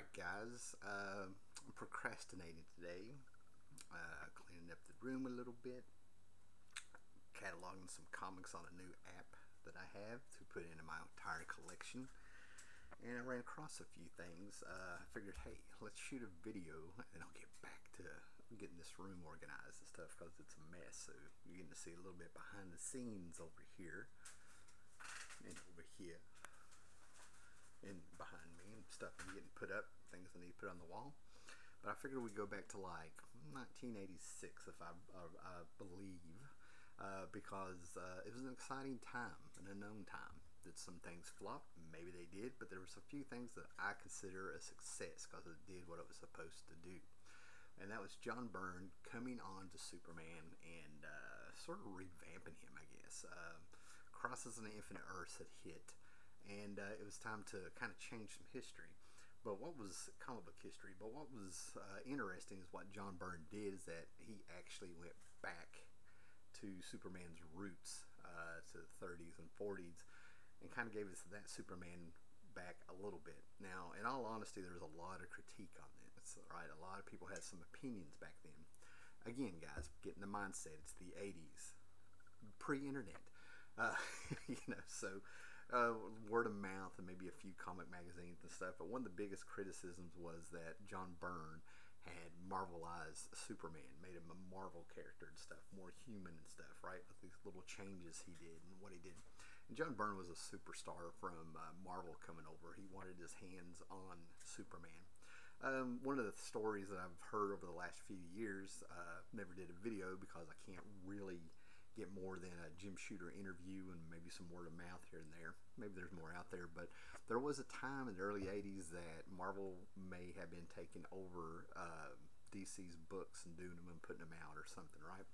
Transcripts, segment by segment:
Alright guys, I'm procrastinating today, cleaning up the room a little bit, cataloging some comics on a new app that I have to put into my entire collection, and I ran across a few things. I figured, hey, let's shoot a video and I'll get back to getting this room organized and stuff because it's a mess. So you're getting to see a little bit behind the scenes over here and over here and behind me, and stuff I'm getting put up, things I need to put on the wall. But I figured we'd go back to like 1986, if I believe, because it was an exciting time, an unknown time. Did some things flop? Maybe they did, but there was a few things that I consider a success because it did what it was supposed to do. And that was John Byrne coming on to Superman and sort of revamping him, I guess. Crisis on the Infinite Earths had hit, and it was time to kind of change some history. But what was comic book history? But what was interesting is what John Byrne did is that he actually went back to Superman's roots, to the 30s and 40s, and kind of gave us that Superman back a little bit. Now, in all honesty, there was a lot of critique on this, right? A lot of people had some opinions back then. Again, guys, get in the mindset. It's the 80s, pre-internet. So word of mouth and maybe a few comic magazines and stuff. But one of the biggest criticisms was that John Byrne had Marvelized Superman, made him a Marvel character and stuff, more human and stuff, right? With these little changes he did and what he did. And John Byrne was a superstar from Marvel coming over. He wanted his hands on Superman. One of the stories that I've heard over the last few years, never did a video because I can't really get more than a Jim Shooter interview and maybe some word of mouth here and there. Maybe there's more out there, but there was a time in the early 80s that Marvel may have been taking over DC's books and doing them and putting them out or something, right?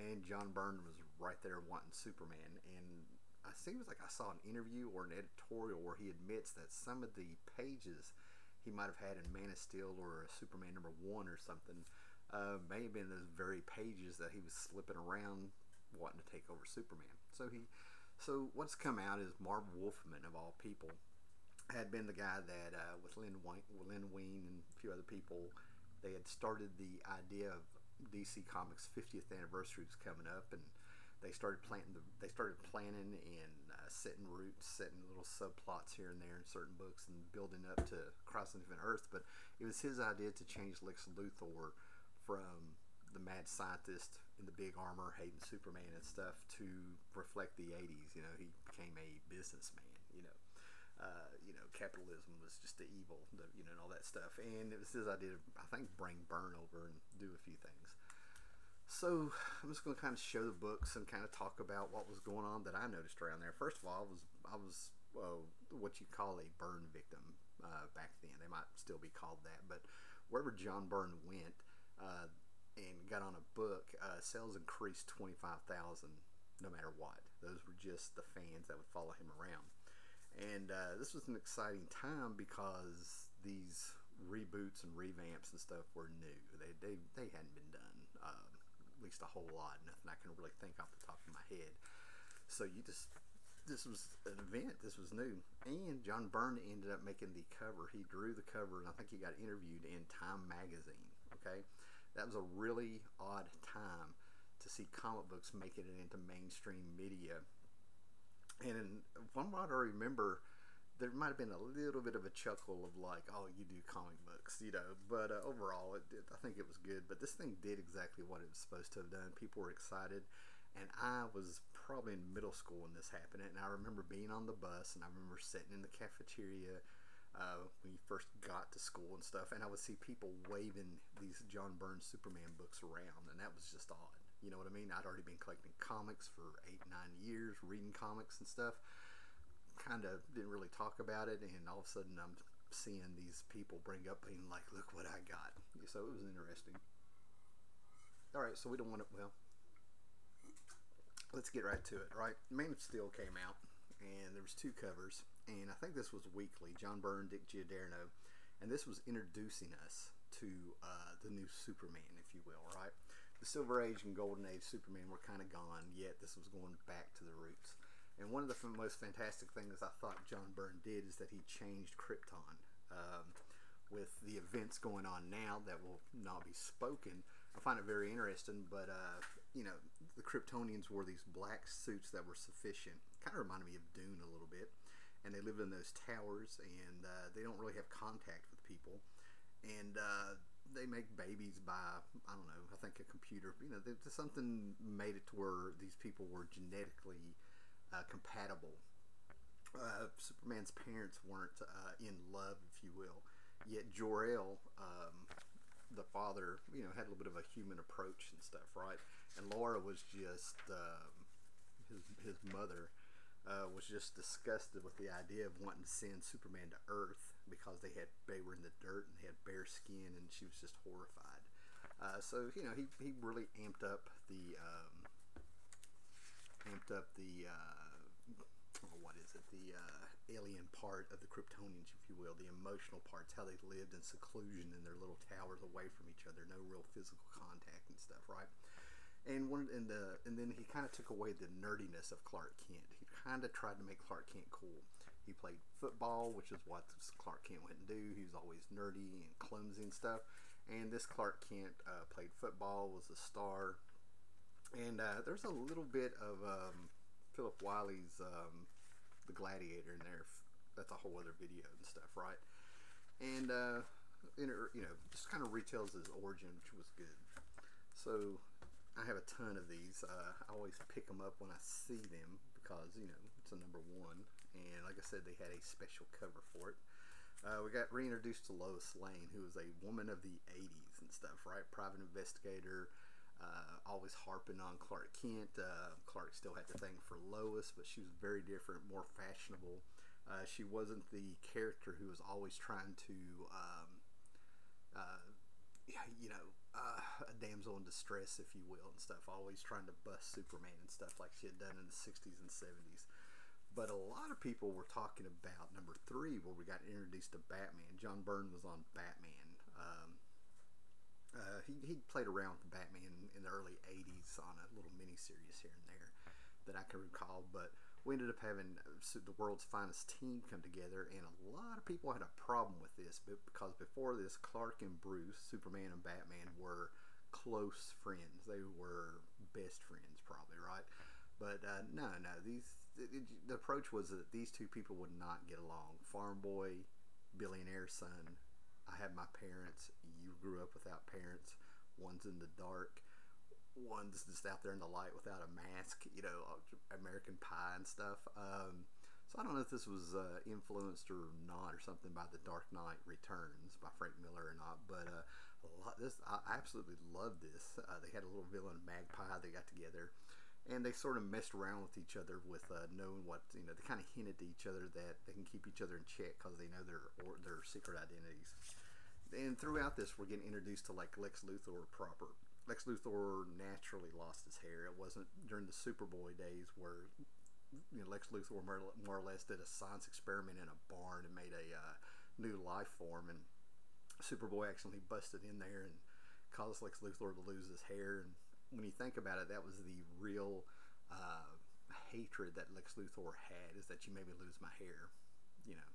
And John Byrne was right there wanting Superman, and I think it was like I saw an interview or an editorial where he admits that some of the pages he might have had in Man of Steel or Superman #1 or something may have been those very pages that he was slipping around wanting to take over Superman. So what's come out is Marv Wolfman, of all people, had been the guy that with Len Wein and a few other people, they had started the idea of DC Comics 50th anniversary was coming up, and they started planning and setting roots, setting little subplots here and there in certain books and building up to Crisis on Infinite Earth. But it was his idea to change Lex Luthor from the mad scientist in the big armor hating Superman and stuff to reflect the 80s. He became a businessman. Capitalism was just the evil, and all that stuff. And it was his idea to, I think, bring Byrne over and do a few things. So I'm just going to kind of show the books and kind of talk about what was going on that I noticed around there. First of all, I was what you call a Byrne victim back then. They might still be called that, but wherever John Byrne went, and got on a book, sales increased 25,000 no matter what. Those were just the fans that would follow him around. And this was an exciting time because these reboots and revamps and stuff were new. They hadn't been done, at least a whole lot. Nothing I can really think off the top of my head. So this was an event. This was new. And John Byrne ended up making the cover. He drew the cover, and I think he got interviewed in Time magazine. Okay, that was a really odd time to see comic books making it into mainstream media. And from what I remember, there might have been a little bit of a chuckle of like, oh, you do comic books, but overall I think it was good. But this thing did exactly what it was supposed to have done. People were excited, and I was probably in middle school when this happened, and I remember being on the bus, and I remember sitting in the cafeteria when you first got to school and stuff, and I would see people waving these John Byrne Superman books around, and that was just odd. You know what I mean? I'd already been collecting comics for 8-9 years, reading comics and stuff. Kind of didn't really talk about it, and all of a sudden I'm seeing these people bring up being like, look what I got. So it was interesting. Alright, so we don't want to, well, let's get right to it, right? Man of Steel came out, and there was 2 covers, and I think this was weekly, John Byrne, Dick Giordano, and this was introducing us to the new Superman, if you will, right? The Silver Age and Golden Age Superman were kind of gone, yet this was going back to the roots. And one of the most fantastic things I thought John Byrne did is that he changed Krypton. with the events going on now that will not be spoken. I find it very interesting, but you know, the Kryptonians wore these black suits that were sufficient. Kind of reminded me of Dune a little bit. And they live in those towers, and they don't really have contact with people. And they make babies by, I don't know, I think a computer. You know, something made it to where these people were genetically compatible. Superman's parents weren't in love, if you will. Yet Jor-El, the father, you know, had a little bit of a human approach and stuff, right? And Laura was just his mother. Was just disgusted with the idea of wanting to send Superman to Earth because they were in the dirt and they had bare skin, and she was just horrified. So you know, he really amped up the what is it, the alien part of the Kryptonians, if you will, the emotional parts, how they lived in seclusion in their little towers away from each other, no real physical contact and stuff, right? And then he kind of took away the nerdiness of Clark Kent. He kind of tried to make Clark Kent cool. He played football, which is what Clark Kent went and do. He was always nerdy and clumsy and stuff. And this Clark Kent played football, was a star. And there's a little bit of Philip Wiley's The Gladiator in there. That's a whole other video and stuff, right? And you know, just kind of retells his origin, which was good. So I have a ton of these. I always pick them up when I see them because, you know, it's a #1. And like I said, they had a special cover for it. We got reintroduced to Lois Lane, who was a woman of the 80s and stuff, right? Private investigator, always harping on Clark Kent. Clark still had the thing for Lois, but she was very different, more fashionable. She wasn't the character who was always trying to, you know, a damsel in distress, if you will, and stuff, always trying to bust Superman and stuff like she had done in the 60s and 70s. But a lot of people were talking about #3, where we got introduced to Batman. John Byrne was on Batman. He played around with Batman in the early 80s on a little mini-series here and there that I can recall, but we ended up having the world's finest team come together, and a lot of people had a problem with this because before this, Clark and Bruce, Superman and Batman, were close friends. They were best friends, probably, right? But no, the approach was that these two people would not get along. Farm boy, billionaire son. I had my parents. You grew up without parents. One's in the dark. One's just out there in the light without a mask. You know, American Pie and stuff. So I don't know if this was influenced or not, or something by The Dark Knight Returns by Frank Miller or not. But I absolutely loved this. They had a little villain, Magpie. They got together. And they sort of messed around with each other with knowing what, you know, they kind of hinted to each other that they can keep each other in check because they know their secret identities. And throughout this, we're getting introduced to like Lex Luthor proper. Lex Luthor naturally lost his hair. It wasn't during the Superboy days where, you know, Lex Luthor more or less did a science experiment in a barn and made a new life form, and Superboy actually busted in there and caused Lex Luthor to lose his hair. And when you think about it, that was the real hatred that Lex Luthor had, is that you made me lose my hair. You know,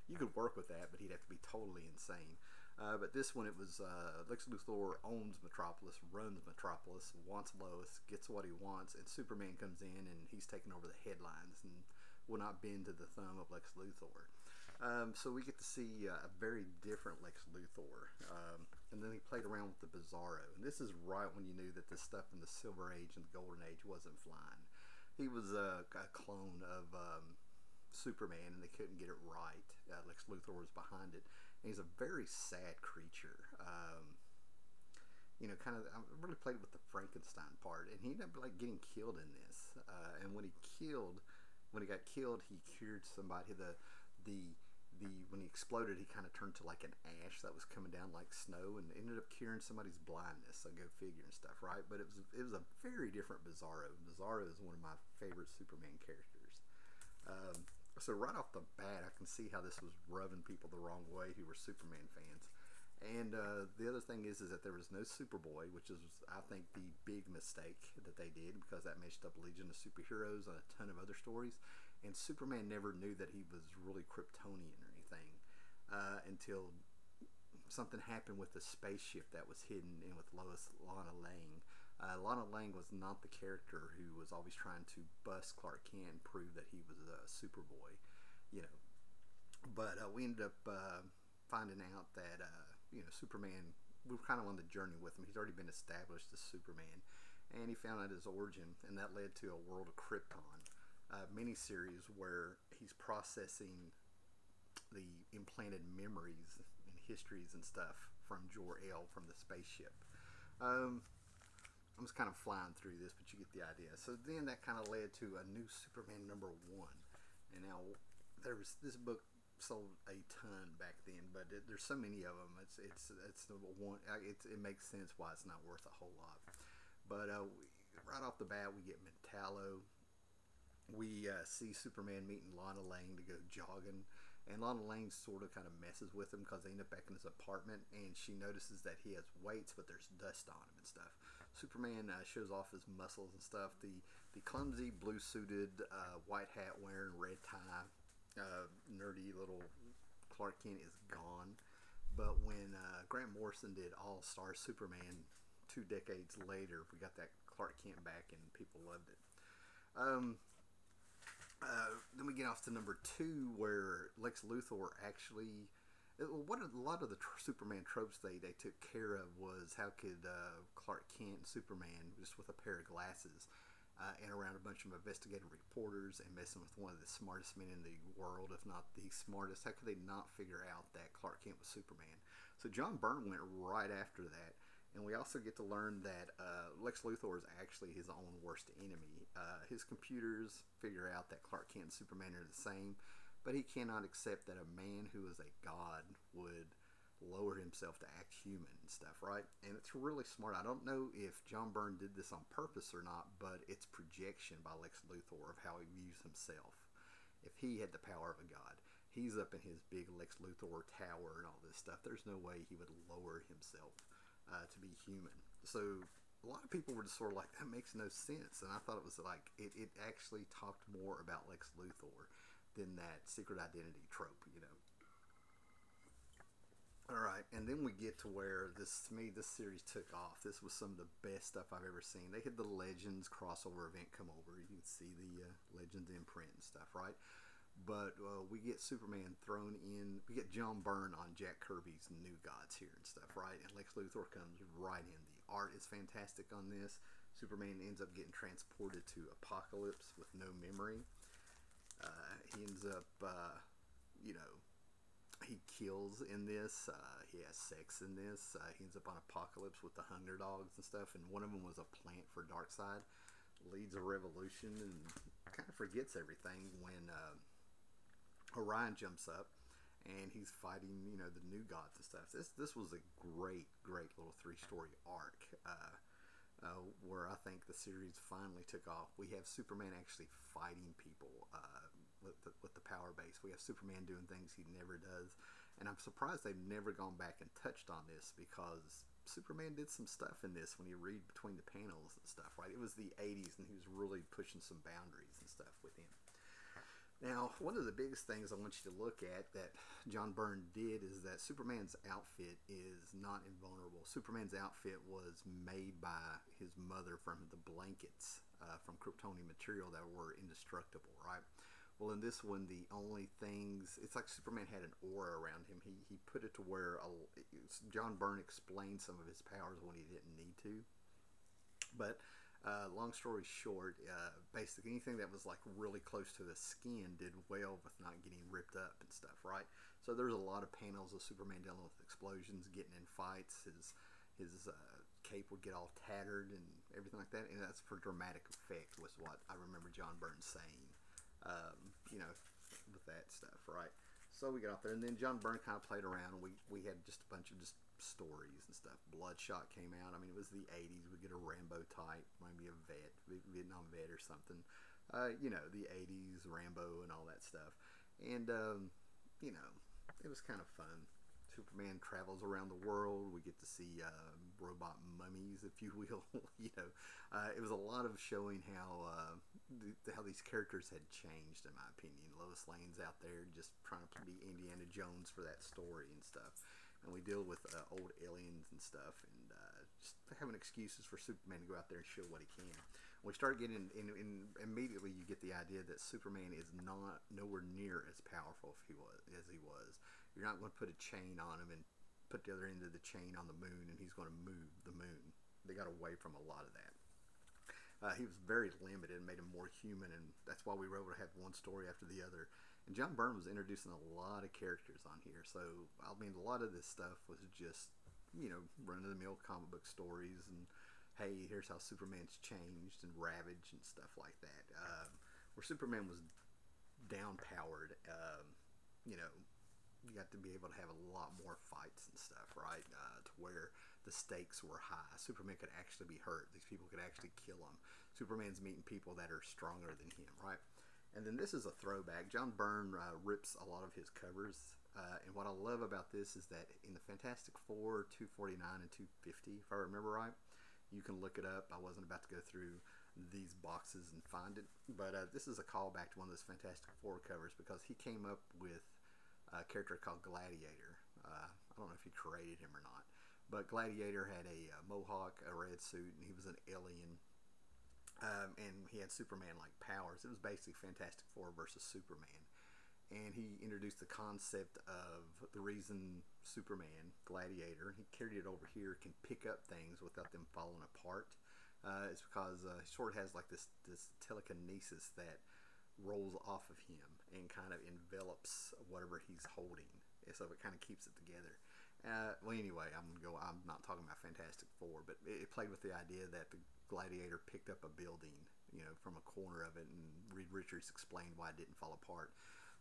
you could work with that, but he'd have to be totally insane. But this one, it was Lex Luthor owns Metropolis, runs Metropolis, wants Lois, gets what he wants, and Superman comes in and he's taking over the headlines and will not bend to the thumb of Lex Luthor. So we get to see a very different Lex Luthor. And then he played around with the Bizarro. And this is right when you knew that this stuff in the Silver Age and the Golden Age wasn't flying. He was a clone of Superman, and they couldn't get it right. Lex Luthor was behind it. And he's a very sad creature. You know, kind of, I really played with the Frankenstein part. And he ended up like getting killed in this. And when he got killed, he cured somebody. When he exploded, he kind of turned to like an ash that was coming down like snow, and ended up curing somebody's blindness. So go figure and stuff, right? But it was a very different Bizarro. Bizarro is one of my favorite Superman characters. So right off the bat, I can see how this was rubbing people the wrong way who were Superman fans. And the other thing is that there was no Superboy, which is, I think, the big mistake that they did, because that messed up Legion of Superheroes and a ton of other stories. And Superman never knew that he was really Kryptonian or anything until something happened with the spaceship that was hidden in with Lois Lane. Lana Lang was not the character who was always trying to bust Clark Kent and prove that he was a Superboy, you know. But we ended up finding out that Superman. We were kind of on the journey with him. He's already been established as Superman, and he found out his origin, and that led to a World of Krypton miniseries where he's processing the implanted memories and histories and stuff from Jor-El from the spaceship. I'm just kind of flying through this, but you get the idea. So then that kind of led to a new Superman #1, and now this book sold a ton back then, but there's so many of them. It's the one. It makes sense why it's not worth a whole lot. But right off the bat, we get Metallo. We see Superman meeting Lana Lang to go jogging, and Lana Lang sort of kind of messes with him because they end up back in his apartment, and she notices that he has weights, but there's dust on him and stuff. Superman shows off his muscles and stuff. The clumsy blue suited, white hat wearing, red tie, nerdy little Clark Kent is gone. But when Grant Morrison did All-Star Superman 2 decades later, we got that Clark Kent back and people loved it. Then we get off to #2 where Lex Luthor actually, what a lot of the Superman tropes they took care of was how could Clark Kent and Superman, just with a pair of glasses, and around a bunch of investigative reporters and messing with one of the smartest men in the world, if not the smartest, how could they not figure out that Clark Kent was Superman? So John Byrne went right after that, and we also get to learn that Lex Luthor is actually his own worst enemy. His computers figure out that Clark Kent and Superman are the same, but he cannot accept that a man who is a god would lower himself to act human and stuff, right? And it's really smart. I don't know if John Byrne did this on purpose or not, but it's projection by Lex Luthor of how he views himself. If he had the power of a god, he's up in his big Lex Luthor tower and all this stuff. There's no way he would lower himself to be human. So a lot of people were just sort of like, that makes no sense. And I thought it was like, it actually talked more about Lex Luthor than that secret identity trope, you know. Alright, and then we get to where to me, this series took off. This was some of the best stuff I've ever seen. They had the Legends crossover event come over. You can see the Legends imprint and stuff, right? But we get Superman thrown in. We get John Byrne on Jack Kirby's New Gods here and stuff, right? And Lex Luthor comes right in. The art is fantastic on this. Superman ends up getting transported to Apocalypse with no memory. He ends up, he kills in this. He has sex in this. He ends up on Apocalypse with the Hunger Dogs and stuff, and one of them was a plant for Darkseid. Leads a revolution and kind of forgets everything when Orion jumps up and he's fighting, the New Gods and stuff. This was a great little 3-story arc where I think the series finally took off. We have Superman actually fighting people with the power base. We have Superman doing things he never does, and I'm surprised they've never gone back and touched on this, because Superman did some stuff in this when you read between the panels and stuff, right? It was the 80s, and he was really pushing some boundaries and stuff with him. Now, one of the biggest things I want you to look at that John Byrne did is that Superman's outfit is not invulnerable. Superman's outfit was made by his mother from the blankets from Kryptonian material that were indestructible, right? Well, in this one, the only things, it's like Superman had an aura around him. He put it to where John Byrne explained some of his powers when he didn't need to. But long story short, basically anything that was like really close to the skin did well with not getting ripped up and stuff, right? So there's a lot of panels of Superman dealing with explosions, getting in fights. His cape would get all tattered and everything like that, and that's for dramatic effect, was what I remember John Byrne saying. With that stuff, right? So we got out there, and then John Byrne kind of played around, and we had just a bunch of just stories and stuff. Bloodshot came out. I mean, it was the 80s. We get a Rambo type, maybe a vet, Vietnam vet or something. The 80s, Rambo and all that stuff. And, it was kind of fun. Superman travels around the world. We get to see robot mummies, if you will. It was a lot of showing how these characters had changed, in my opinion. Lois Lane's out there just trying to be Indiana Jones for that story and stuff. and we deal with old aliens and stuff, and just having excuses for Superman to go out there and show what he can. We start getting immediately you get the idea that Superman is nowhere near as powerful as he was. You're not going to put a chain on him and put the other end of the chain on the moon, and he's going to move the moon. They got away from a lot of that. He was very limited and made him more human, and that's why we were able to have one story after the other. And John Byrne was introducing a lot of characters on here, so I mean, a lot of this stuff was just, you know, run-of-the-mill comic book stories, and hey, here's how Superman's changed, and Ravage and stuff like that. Where Superman was down-powered, you know, you got to be able to have a lot more fights and stuff, right? To where the stakes were high. Superman could actually be hurt. These people could actually kill him. Superman's meeting people that are stronger than him, right? And then this is a throwback. John Byrne rips a lot of his covers. And what I love about this is that in the Fantastic Four, 249 and 250, if I remember right, you can look it up. I wasn't about to go through these boxes and find it. But this is a callback to one of those Fantastic Four covers because he came up with a character called Gladiator. I don't know if he created him or not. But Gladiator had a mohawk, a red suit, and he was an alien. And he had Superman-like powers. It was basically Fantastic Four versus Superman. And he introduced the concept of the reason Superman, Gladiator, he carried it over here, can pick up things without them falling apart. It's because he sort of has like this telekinesis that rolls off of him and kind of envelops whatever he's holding. So it kind of keeps it together. Well, anyway, I'm not talking about Fantastic Four, but it played with the idea that the Gladiator picked up a building, you know, from a corner of it, and Reed Richards explained why it didn't fall apart.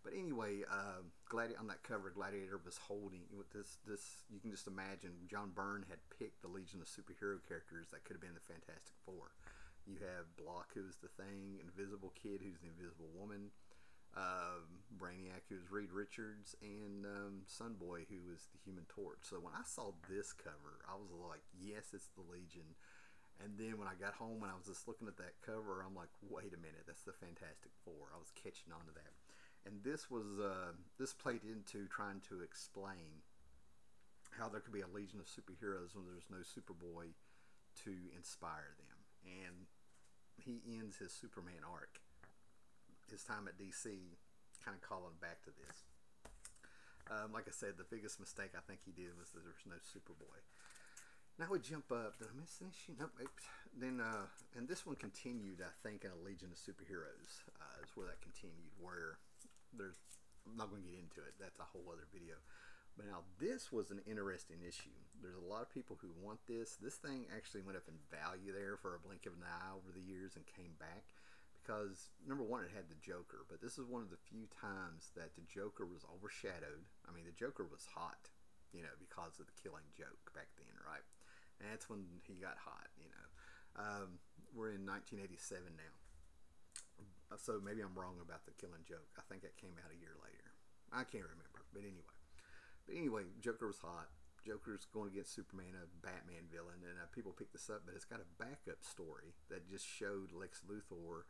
But anyway, on that cover, Gladiator was holding with this. You can just imagine John Byrne had picked the Legion of Superhero characters that could have been the Fantastic Four. You have Block, who's the Thing, Invisible Kid, who's the Invisible Woman, Brainiac, who was Reed Richards, and Sunboy, who was the Human Torch. So when I saw this cover, I was like, yes, it's the Legion. And then when I got home and I was just looking at that cover, I'm like, wait a minute, that's the Fantastic Four. I was catching on to that. And this was this played into trying to explain how there could be a Legion of Superheroes when there's no Superboy to inspire them. And he ends his Superman arc, his time at DC, kind of calling back to this. Like I said, the biggest mistake I think he did was that there was no Superboy. Now we jump up. Did I miss an issue? Nope. Then, and this one continued, I think, in a Legion of Superheroes. Is where that continued. Where there's, I'm not going to get into it. That's a whole other video. But now this was an interesting issue. There's a lot of people who want this. This thing actually went up in value there for a blink of an eye over the years and came back. Because, number one, it had the Joker, but this is one of the few times that the Joker was overshadowed. I mean, the Joker was hot, you know, because of the Killing Joke back then, right? And that's when he got hot, you know. We're in 1987 now. So maybe I'm wrong about the Killing Joke. I think that came out a year later. I can't remember, but anyway. But anyway, Joker was hot. Joker's going against Superman, a Batman villain, and people pick this up, but it's got a backup story that just showed Lex Luthor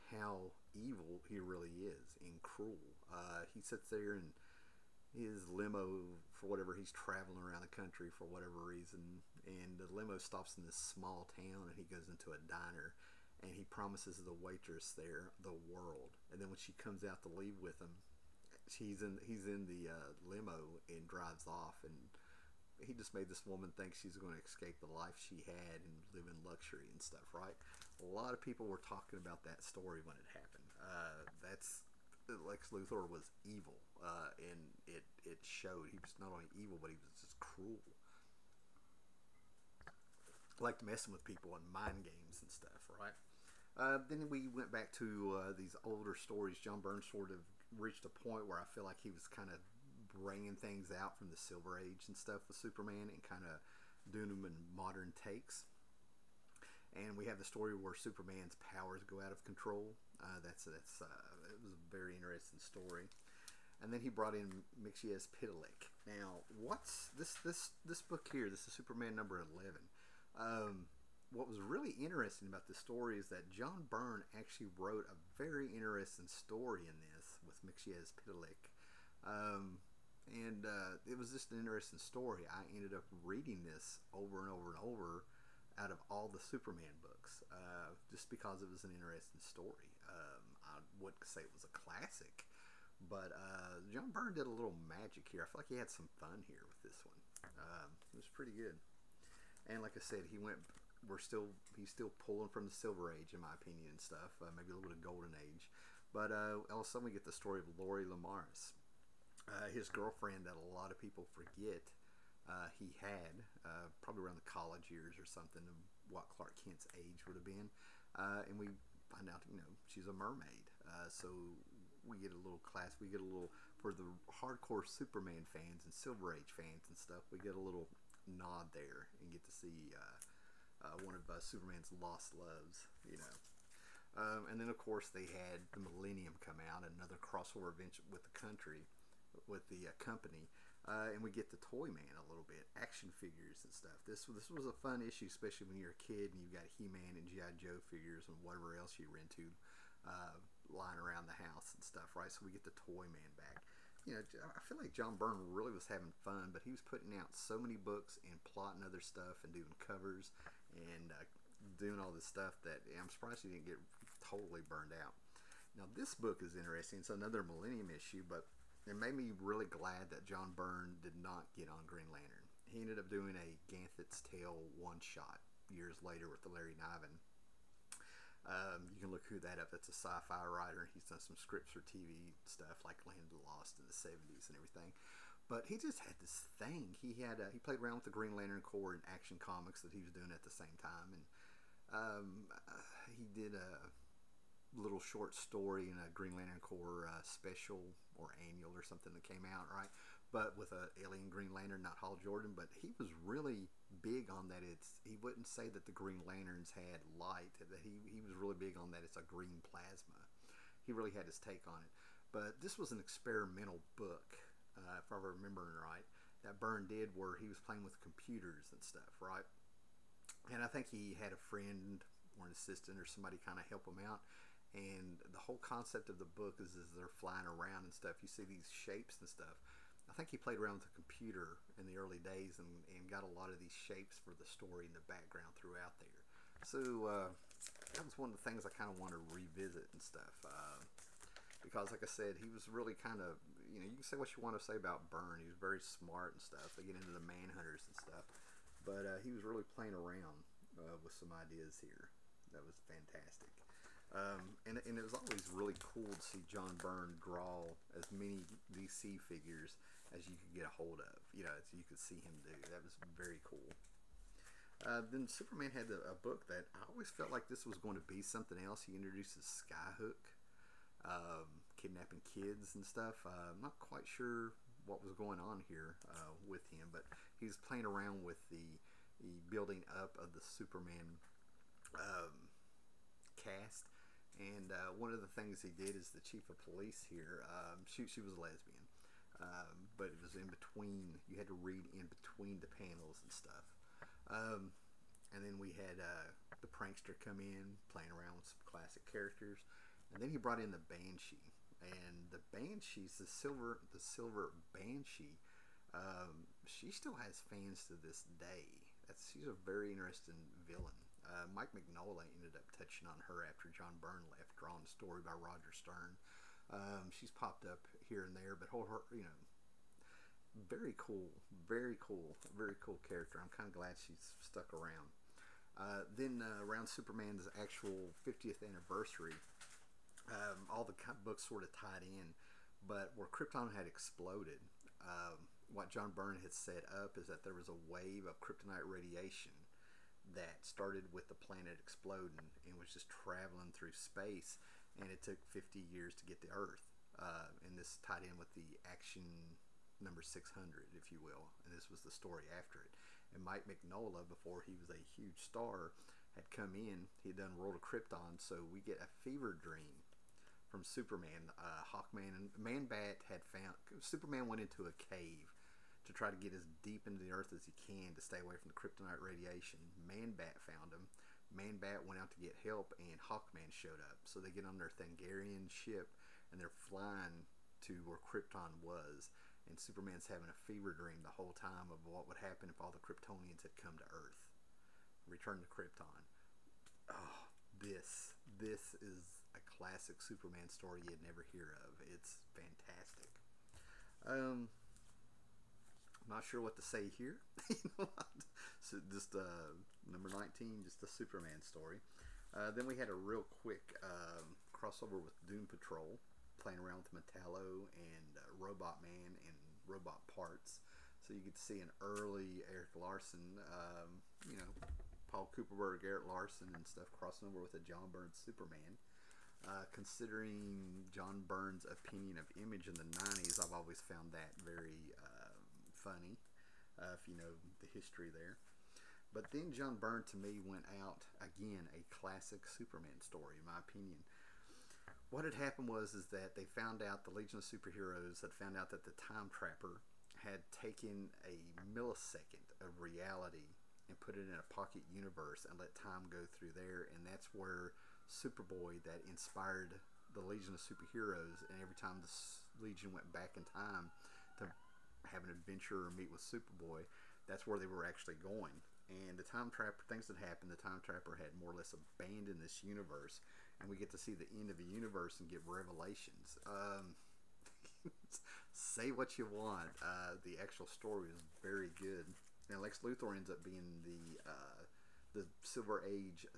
how evil he really is and cruel. He sits there in his limo for whatever, he's traveling around the country for whatever reason, and the limo stops in this small town, and he goes into a diner, and he promises the waitress there the world, and then when she comes out to leave with him, he's in the limo and drives off, and he just made this woman think she's going to escape the life she had and live in luxury and stuff, right? A lot of people were talking about that story when it happened. That's Lex Luthor was evil, and it showed. He was not only evil, but he was just cruel. Liked messing with people and mind games and stuff, right? Then we went back to these older stories. John Byrne sort of reached a point where I feel like he was kind of bringing things out from the Silver Age and stuff with Superman and kind of doing them in modern takes. And we have the story where Superman's powers go out of control. It was a very interesting story. And then he brought in Mixiez Pitalik. Now, what's this book here? This is Superman number 11. What was really interesting about this story is that John Byrne actually wrote a very interesting story in this with Mixiez Pitalik. And it was just an interesting story. I ended up reading this over and over and over out of all the Superman books, just because it was an interesting story. I wouldn't say it was a classic, but John Byrne did a little magic here. I feel like he had some fun here with this one. It was pretty good. And like I said, he's still pulling from the Silver Age, in my opinion, and stuff. Maybe a little bit of Golden Age. But all of a sudden, we get the story of Lori Lemaris, his girlfriend that a lot of people forget he had, probably around the college years or something, of what Clark Kent's age would have been. And we find out, she's a mermaid. So we get a little for the hardcore Superman fans and Silver Age fans and stuff, we get a little nod there and get to see one of Superman's lost loves. And then, of course, they had the Millennium come out, another crossover event with the company. And we get the Toy Man a little bit, action figures and stuff. This was a fun issue, especially when you're a kid and you've got He-Man and G.I. Joe figures and whatever else you were into lying around the house and stuff, right? So we get the Toy Man back. I feel like John Byrne really was having fun, but he was putting out so many books and plotting other stuff and doing covers and doing all this stuff that I'm surprised he didn't get totally burned out. Now, this book is interesting. It's another Millennium issue, but it made me really glad that John Byrne did not get on Green Lantern. He ended up doing a Ganthet's Tale one-shot years later with the Larry Niven. You can look who that up. That's a sci-fi writer. He's done some scripts for TV stuff like Land of the Lost in the 70s and everything. But he just had this thing. He played around with the Green Lantern Corps and Action Comics that he was doing at the same time. And he did a little short story in a Green Lantern Corps special or annual or something that came out, right? But with an alien Green Lantern, not Hal Jordan. But he was really big on that. He wouldn't say that the Green Lanterns had light. That he was really big on that it's a green plasma. He really had his take on it. But this was an experimental book, if I remember right, that Byrne did where he was playing with computers and stuff, right? And I think he had a friend or an assistant or somebody kind of help him out. And the whole concept of the book is they're flying around and stuff. You see these shapes and stuff. I think he played around with a computer in the early days and got a lot of these shapes for the story in the background throughout there. So that was one of the things I kind of wanted to revisit and stuff. Because like I said, he was really kind of, you can say what you want to say about Byrne. He was very smart and stuff. They get into the Manhunters and stuff. But he was really playing around with some ideas here. That was fantastic. And it was always really cool to see John Byrne draw as many DC figures as you could get a hold of, as you could see him do. That was very cool. Then Superman had a book that I always felt like this was going to be something else. He introduces Skyhook, kidnapping kids and stuff. I'm not quite sure what was going on here with him, but he's playing around with the building up of the Superman cast. And one of the things he did is the chief of police here, she was a lesbian, but it was in between. You had to read in between the panels and stuff. And then we had the prankster come in, playing around with some classic characters. And then he brought in the Banshee. And the Banshee's the silver Banshee. She still has fans to this day. She's a very interesting villain. Mike Mignola ended up touching on her after John Byrne left, drawing a story by Roger Stern. She's popped up here and there, but very cool character. I'm kind of glad she's stuck around. Then around Superman's actual 50th anniversary, all the books sort of tied in, but where Krypton had exploded, what John Byrne had set up is that there was a wave of kryptonite radiation that started with the planet exploding and was just traveling through space, and it took 50 years to get to Earth. And this tied in with the action number 600, if you will, and this was the story after it. And Mike Mignola, before he was a huge star, had come in. He had done World of Krypton, so we get a fever dream from Superman. Hawkman and Man-Bat had found Superman went into a cave to try to get as deep into the earth as he can to stay away from the kryptonite radiation. Man-Bat found him. Man-Bat went out to get help, and Hawkman showed up. So they get on their Thangarian ship, and they're flying to where Krypton was. and Superman's having a fever dream the whole time of what would happen if all the Kryptonians had come to Earth, return to Krypton. Oh, this is a classic Superman story you'd never hear of. It's fantastic. I'm not sure what to say here. So just number 19, just a Superman story. Then we had a real quick crossover with Doom Patrol, playing around with Metallo and Robot Man and robot parts. So you get to see an early Eric Larson, Paul Cooperberg, Eric Larson and stuff crossing over with a John Byrne Superman. Considering John Byrne's opinion of Image in the 90s, I've always found that very funny, if you know the history there. But then John Byrne, to me, went out, again, a classic Superman story, in my opinion. What had happened was that they found out, the Legion of Superheroes had found out that the Time Trapper had taken a millisecond of reality and put it in a pocket universe and let time go through there, and that's where Superboy, that inspired the Legion of Superheroes, and every time the Legion went back in time to have an adventure or meet with Superboy, that's where they were actually going. And the Time Trapper, things that happened, the Time Trapper had more or less abandoned this universe, and we get to see the end of a universe and get revelations. Say what you want. The actual story is very good. And Lex Luthor ends up being the Silver Age.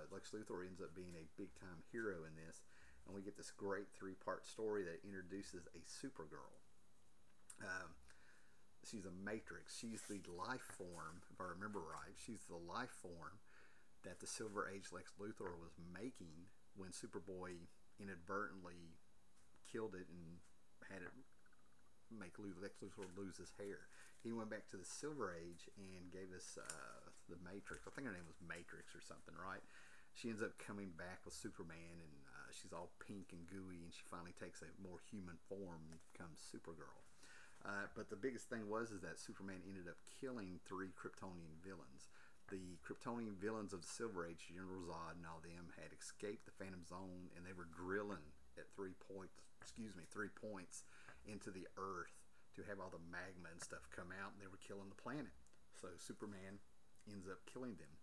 Lex Luthor ends up being a big-time hero in this, and we get this great 3-part story that introduces a Supergirl. She's a Matrix. She's the life form, if I remember right. She's the life form that the Silver Age Lex Luthor was making when Superboy inadvertently killed it and had it make Lex Luthor lose his hair. He went back to the Silver Age and gave us the Matrix. I think her name was Matrix or something, right? She ends up coming back with Superman, and she's all pink and gooey, and she finally takes a more human form and becomes Supergirl. But the biggest thing was that Superman ended up killing 3 Kryptonian villains. The Kryptonian villains of the Silver Age, General Zod and all them, had escaped the Phantom Zone, and they were drilling at 3 points into the Earth to have all the magma and stuff come out, and they were killing the planet. So Superman ends up killing them.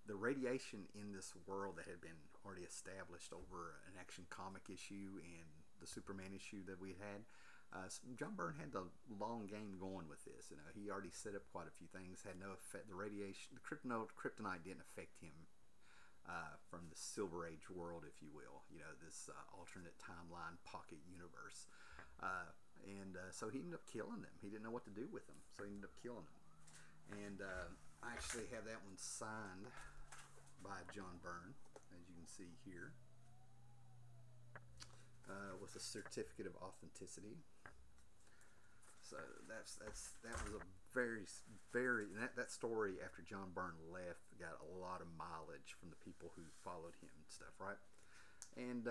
The radiation in this world that had been already established over an Action Comic issue and the Superman issue that we had, John Byrne had the long game going with this. He already set up quite a few things. Had no effect. The radiation, the kryptonite didn't affect him from the Silver Age world, if you will. This alternate timeline pocket universe. So he ended up killing them. He didn't know what to do with them, so he ended up killing them. And I actually have that one signed by John Byrne, as you can see here, with a certificate of authenticity. So that was a very that story after John Byrne left got a lot of mileage from the people who followed him and stuff, right? And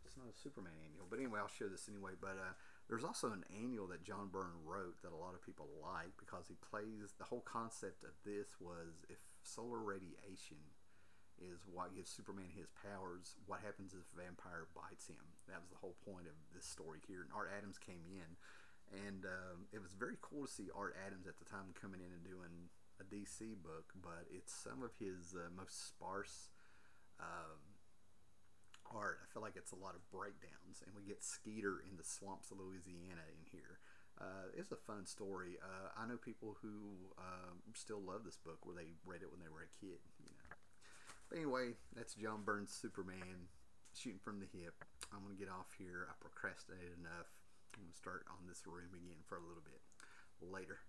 it's not a Superman annual, but anyway, I'll show this anyway. But there's also an annual that John Byrne wrote that a lot of people like, because he plays, the whole concept of this was, if solar radiation is what gives Superman his powers, what happens if a vampire bites him? That was the whole point of this story here. And Art Adams came in, and it was very cool to see Art Adams at the time coming in and doing a DC book, but it's some of his most sparse art. I feel like it's a lot of breakdowns, and we get Skeeter in the swamps of Louisiana in here. It's a fun story. I know people who still love this book, where they read it when they were a kid. But anyway, that's John Byrne's Superman, shooting from the hip. I'm gonna get off here. I procrastinated enough. I'm gonna start on this room again for a little bit later.